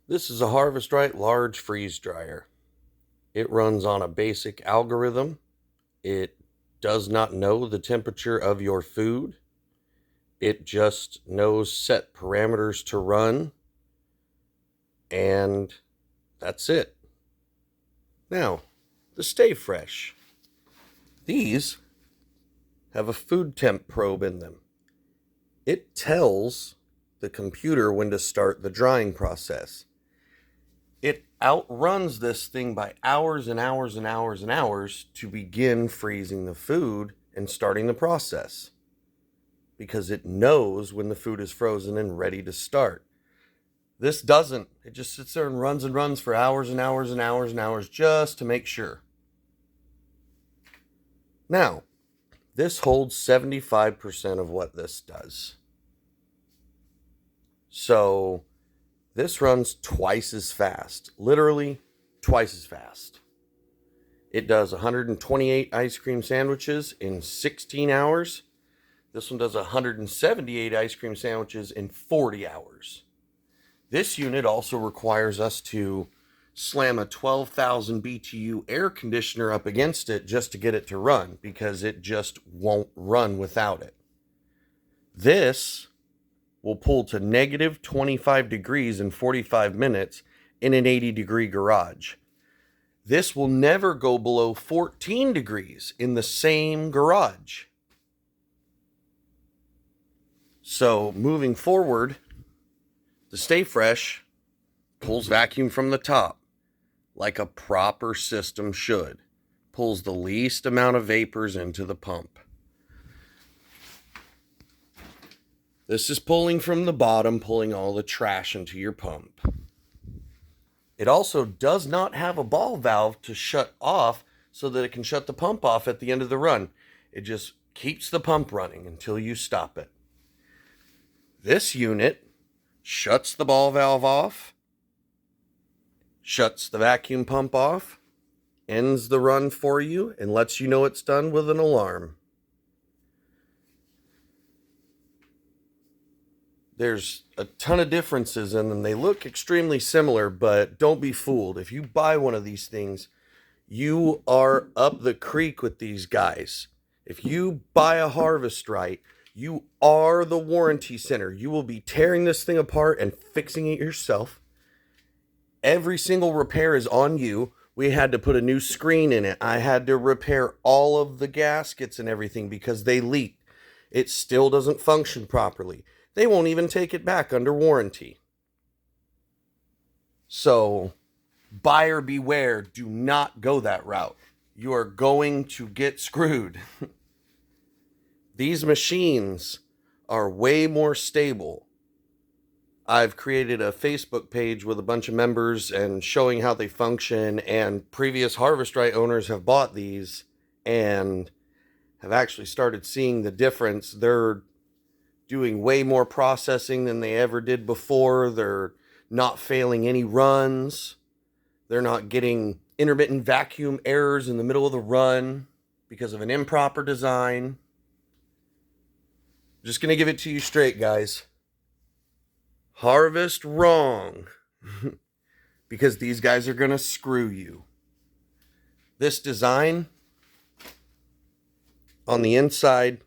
This is a Harvest Right large freeze dryer. It runs on a basic algorithm. It does not know the temperature of your food. It just knows set parameters to run, and that's it. Now, the Stay Fresh. These have a food temp probe in them. It tells the computer when to start the drying process. It outruns this thing by hours and hours and hours and hours to begin freezing the food and starting the process, because it knows when the food is frozen and ready to start. This doesn't. It just sits there and runs for hours and hours and hours and hours just to make sure. Now, this holds 75% of what this does. So this runs twice as fast, literally twice as fast. It does 128 ice cream sandwiches in 16 hours. This one does 178 ice cream sandwiches in 40 hours. This unit also requires us to slam a 12,000 BTU air conditioner up against it just to get it to run, because it just won't run without it. This will pull to negative 25 degrees in 45 minutes in an 80-degree garage. This will never go below 14 degrees in the same garage. So moving forward, the Stay Fresh pulls vacuum from the top like a proper system should. Pulls the least amount of vapors into the pump. This is pulling from the bottom, pulling all the trash into your pump. It also does not have a ball valve to shut off so that it can shut the pump off at the end of the run. It just keeps the pump running until you stop it. This unit shuts the ball valve off, shuts the vacuum pump off, ends the run for you, and lets you know it's done with an alarm. There's a ton of differences in them. They look extremely similar, but don't be fooled. If you buy one of these things, you are up the creek with these guys. If you buy a Harvest Right, you are the warranty center. You will be tearing this thing apart and fixing it yourself. Every single repair is on you. We had to put a new screen in it. I had to repair all of the gaskets and everything because they leaked. It still doesn't function properly. They won't even take it back under warranty. So, buyer beware. Do not go that route. You are going to get screwed. These machines are way more stable. I've created a Facebook page with a bunch of members and showing how they function, and previous Harvest Right owners have bought these and have actually started seeing the difference. They're doing way more processing than they ever did before. They're not failing any runs. They're not getting intermittent vacuum errors in the middle of the run because of an improper design. I'm just going to give it to you straight, guys. Harvest wrong. Because these guys are going to screw you. This design, on the inside,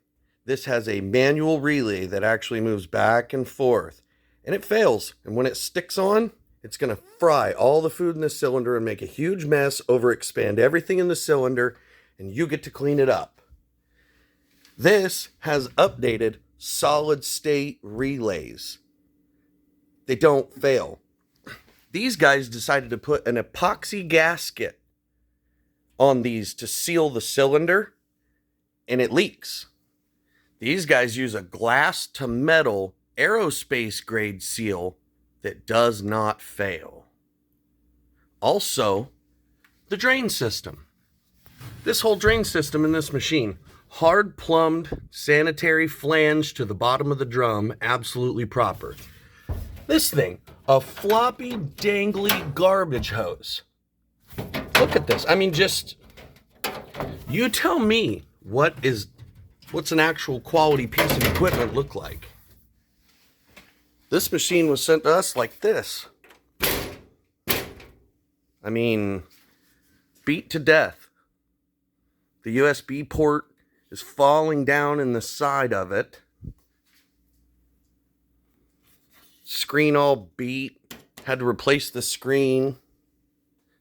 this has a manual relay that actually moves back and forth. And it fails. And when it sticks on, it's going to fry all the food in the cylinder and make a huge mess, overexpand everything in the cylinder, and you get to clean it up. This has updated solid state relays. They don't fail. These guys decided to put an epoxy gasket on these to seal the cylinder, and it leaks. These guys use a glass to metal aerospace grade seal that does not fail. Also, the drain system. This whole drain system in this machine, hard plumbed sanitary flange to the bottom of the drum, absolutely proper. This thing, a floppy, dangly garbage hose. Look at this. I mean, just, you tell me what's an actual quality piece of equipment look like. This machine was sent to us like this. I mean, beat to death. The USB port is falling down in the side of it. Screen all beat. Had to replace the screen.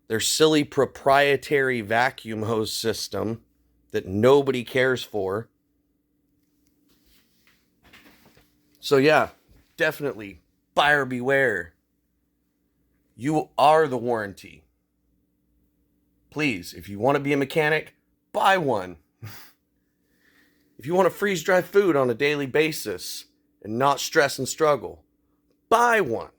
Their silly proprietary vacuum hose system that nobody cares for. So yeah, definitely buyer beware. You are the warranty. Please, if you want to be a mechanic, buy one. If you want to freeze dry food on a daily basis and not stress and struggle, buy one.